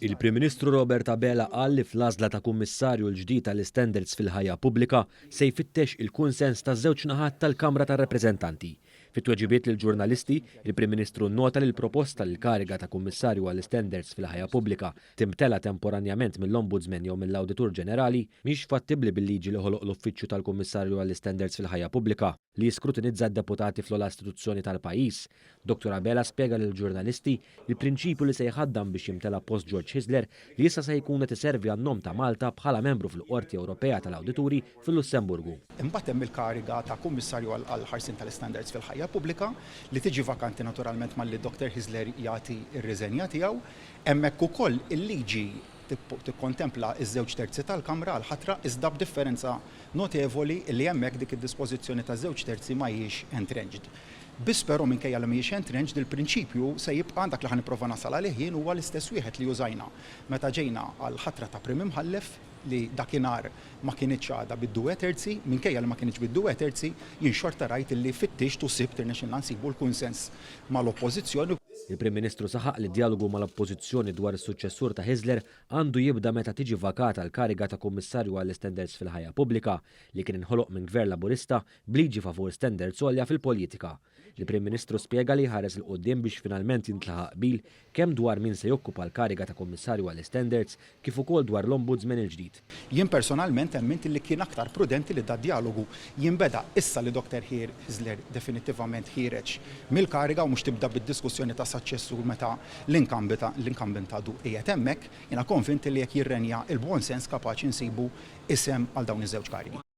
Il-Prim Ministru Robert Abela qal li fl-għażla ta' kummissarju l-ġdid tal-istandards fil-ħajja pubblika se jfittex il-kunsens taż-żewġ naħat tal-Kamra tar-Rappreżentanti. Fit-tweġibiet lill-ġurnalisti, il-Prim Ministru nnota li l-proposta l kariga ta' kummissarju għall-istandards fil-ħajja pubblika timtela temporanjament mill-Ombudsman jew mill-Awditur Ġenerali mhix fattibbli bil-liġi li ħoloq l-Uffiċċju tal-Kummissarju għall-Istandards fil-ħajja pubblika li jiskrutinizza d-deputati fl-ogħla istituzzjoni tal-pajjiż. Dr. Abela spjega lill-ġurnalisti il-prinċipju li se jħaddam biex jimtela post George Hisler li issa se jkun qed iservi għan-nom ta' Malta bħala membru fil-Qorti Ewropea tal-Awdituri fil-Lussemburgu. Imbagħad hemm il-kariga ta' kummissarju għall-ħarsin tal-istandards fil-ħajja pubblika li tiġi vakanti naturalment malli Dr. Hisler jagħti r-riżenja tiegħu. Hemmhekk ukoll il-liġi tikkontempla iż-żewġ terzi tal-Kamra għal ħatra iżda b'differenza notevoli li hemmhekk dik id-dispożizzjoni taż-żewġ terzi mhijiex entrenched. Biss però minkejja li mhijiex entrenched il-prinċipju se jibqa' dak li ħanipprova nasal għalih jien huwa l-istess wieħed li użajna meta ġejna għal ħatra ta' Prim Imħallef li dakinhar ma kienitx għadha bid-2 terzi, minkejja li ma kienx bid-2 terzi, jien xorta rajt illi fittix tu sibt irnexxinna nsibu l-kunsens mal-Oppożizzjoni. Il-Prim Ministru saħaq li d-dialogu mal-Oppożizzjoni dwar is-suċċessur ta' Hisler għandu jibda meta tiġi vakata l-kariga ta' Kummissarju għall-Istandards fil-ħajja pubblika li kien inħoloq minn Gvern Laburista bliġi favur standards għolja fil-politika. Il-Prim Ministru spjega li ħares il-qudiem biex finalment jintlaħaq qbil kemm dwar min se jokkupa l-kariga ta' Kummissarju għall-Istandards kif ukoll dwar l-Ombudsman il-ġdid. Jien personalment hemmint li kien aktar prudenti li da-dialogu jinbeda issa li Dr. Hisler definittivament ħireġ mill-kariga u mhux tibda bid-diskussjoni ta' saċċessur meta l-inkambent għadu qiegħed hemmhekk, jiena konvinti li jekk jirrenja il-bon sens kapaċi nsibu isem għal dawn iż-żewġ karigi.